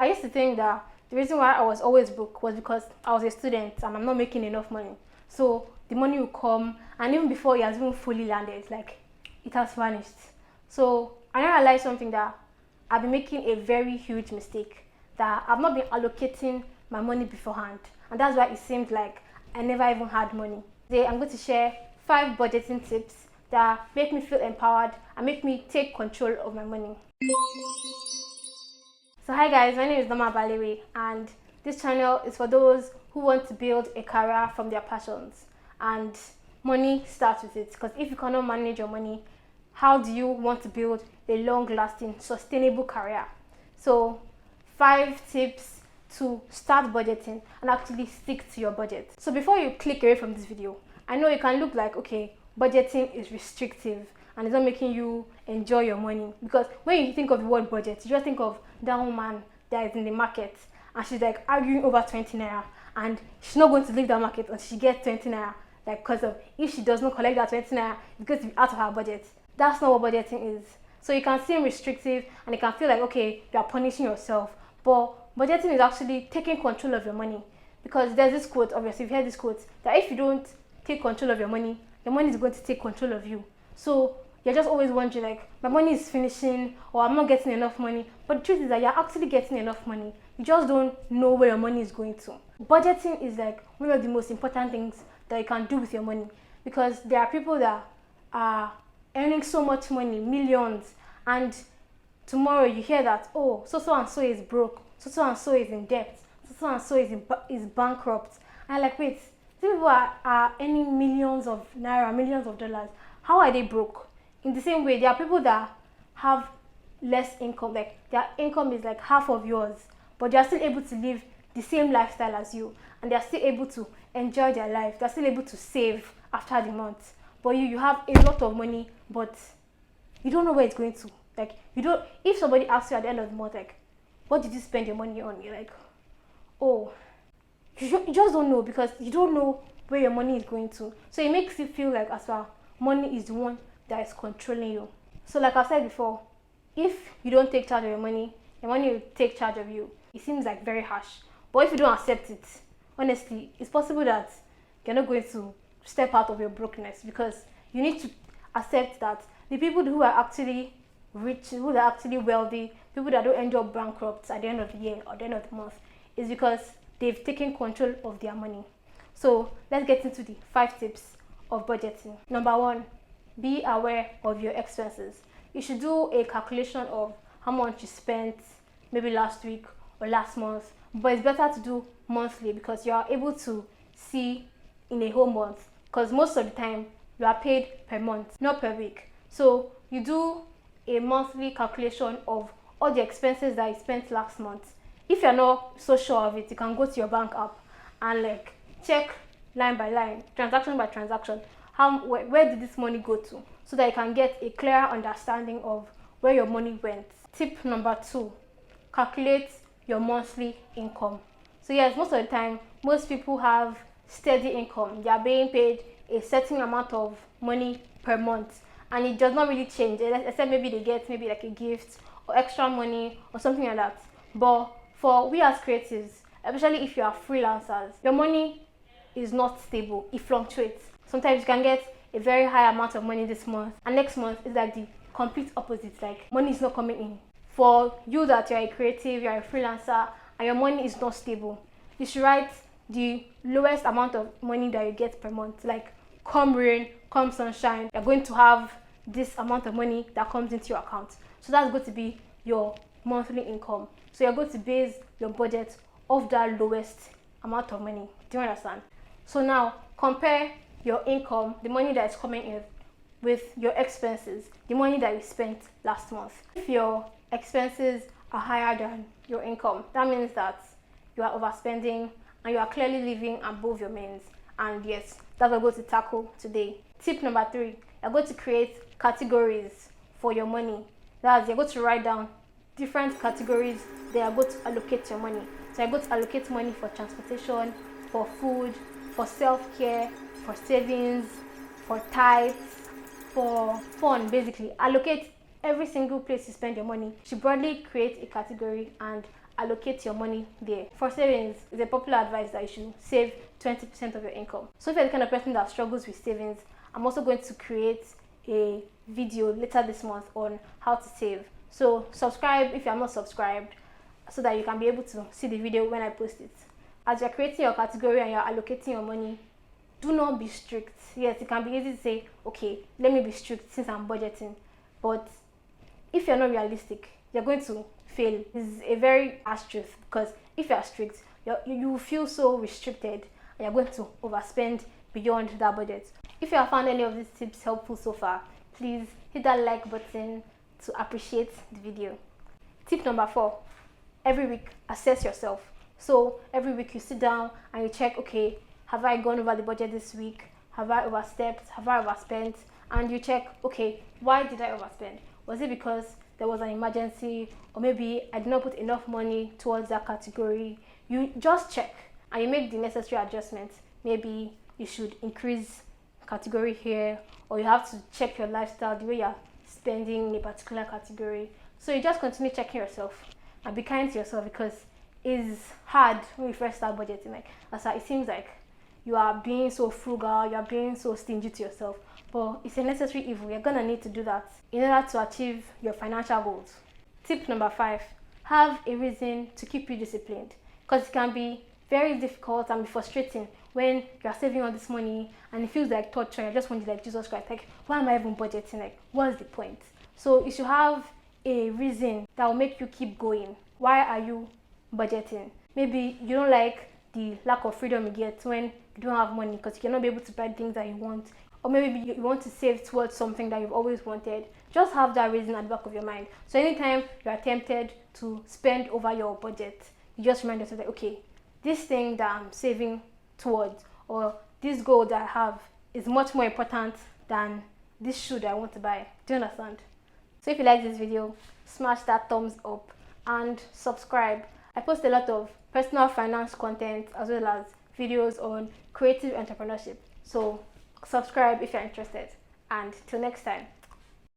I used to think that the reason why I was always broke was because I was a student and I'm not making enough money. So the money will come, and even before it has even fully landed, like it has vanished. So I realized something, that I've been making a very huge mistake, that I've not been allocating my money beforehand, and that's why it seemed like I never even had money. Today I'm going to share 5 budgeting tips that make me feel empowered and make me take control of my money. So hi guys, my name is Norma Valerie, and this channel is for those who want to build a career from their passions, and money starts with it, because if you cannot manage your money, how do you want to build a long-lasting, sustainable career? So 5 tips to start budgeting and actually stick to your budget. So before you click away from this video, I know it can look like, okay, budgeting is restrictive and it's not making you enjoy your money, because when you think of the word budget, you just think of that woman that is in the market and she's like arguing over 20 naira, and she's not going to leave that market until she gets 20 naira, like, because of, if she does not collect that 20 naira, it's going to be out of her budget. That's not what budgeting is. So it can seem restrictive and it can feel like, okay, you are punishing yourself, but budgeting is actually taking control of your money. Because there's this quote, obviously you've heard this quote, that if you don't take control of your money is going to take control of you. So you're just always wondering, like, my money is finishing, or I'm not getting enough money. But the truth is that you're actually getting enough money. You just don't know where your money is going to. Budgeting is like one of the most important things that you can do with your money, because there are people that are earning so much money, millions, and tomorrow you hear that, oh, so and so is broke, so and so is in debt, so and so is bankrupt. And like, wait, these people are earning millions of naira, millions of dollars. How are they broke? In the same way, there are people that have less income, like their income is like half of yours, but they are still able to live the same lifestyle as you, and they are still able to enjoy their life. They are still able to save after the month. But you have a lot of money, but you don't know where it's going to. Like, you don't. If somebody asks you at the end of the month, like, what did you spend your money on? You're like, oh, you just don't know, because you don't know where your money is going to. So it makes you feel like, as well, money is the one that is controlling you. So like I said before, if you don't take charge of your money will take charge of you. It seems like very harsh, but if you don't accept it, honestly, it's possible that you're not going to step out of your brokenness, because you need to accept that the people who are actually rich, who are actually wealthy, people that don't end up bankrupt at the end of the year or the end of the month, is because they've taken control of their money. So let's get into the 5 tips of budgeting. Number 1, be aware of your expenses. You should do a calculation of how much you spent maybe last week or last month, but it's better to do monthly, because you are able to see in a whole month, because most of the time you are paid per month, not per week. So you do a monthly calculation of all the expenses that you spent last month. If you're not so sure of it, you can go to your bank app and like check line by line, transaction by transaction, where did this money go to, so that you can get a clearer understanding of where your money went. Tip number 2, calculate your monthly income. So yes, most of the time, most people have steady income. They are being paid a certain amount of money per month, and it does not really change, except maybe they get maybe like a gift or extra money or something like that. But for we as creatives, especially if you are freelancers, your money is not stable. It fluctuates. Sometimes you can get a very high amount of money this month, and next month is like the complete opposite, like money is not coming in. For you that you're a creative, you're a freelancer, and your money is not stable, you should write the lowest amount of money that you get per month. Like, come rain, come sunshine, you're going to have this amount of money that comes into your account. So that's going to be your monthly income. So you're going to base your budget off that lowest amount of money. Do you understand? So now compare your income, the money that is coming in, with your expenses, the money that you spent last month. If your expenses are higher than your income, that means that you are overspending and you are clearly living above your means. And yes, that's what we're going to tackle today. Tip number 3, you're going to create categories for your money. That's, you're going to write down different categories that are going to allocate your money. So you're going to allocate money for transportation, for food, for self-care, for savings, for tithes, for fun. Basically allocate every single place you spend your money. You should broadly create a category and allocate your money there. For savings, it's a popular advice that you should save 20% of your income. So if you're the kind of person that struggles with savings, I'm also going to create a video later this month on how to save. So subscribe if you're not subscribed, so that you can be able to see the video when I post it. As you're creating your category and you're allocating your money, do not be strict. Yes, it can be easy to say, okay, let me be strict since I'm budgeting. But if you're not realistic, you're going to fail. This is a very harsh truth, because if you're strict, you feel so restricted and you're going to overspend beyond that budget. If you have found any of these tips helpful so far, please hit that like button to appreciate the video. Tip number 4, every week assess yourself. So every week you sit down and you check, okay, have I gone over the budget this week? Have I overstepped? Have I overspent? And you check, okay, why did I overspend? Was it because there was an emergency, or maybe I did not put enough money towards that category? You just check and you make the necessary adjustments. Maybe you should increase category here, or you have to check your lifestyle, the way you're spending in a particular category. So you just continue checking yourself and be kind to yourself, because it's hard when you first start budgeting. Like, it seems like you are being so frugal, you are being so stingy to yourself, but it's a necessary evil. You're gonna need to do that in order to achieve your financial goals. Tip number 5, have a reason to keep you disciplined, because it can be very difficult and be frustrating when you are saving all this money and it feels like torture. You're just wondering, like, Jesus Christ, like, why am I even budgeting? Like, what's the point? So you should have a reason that will make you keep going. Why are you budgeting? Maybe you don't like the lack of freedom you get when you don't have money, because you cannot be able to buy things that you want, or maybe you want to save towards something that you've always wanted. Just have that reason at the back of your mind. So anytime you are tempted to spend over your budget, you just remind yourself that, okay, this thing that I'm saving towards, or this goal that I have, is much more important than this shoe that I want to buy. Do you understand? So if you like this video, smash that thumbs up and subscribe. I post a lot of personal finance content as well as videos on creative entrepreneurship. So subscribe if you're interested. And till next time.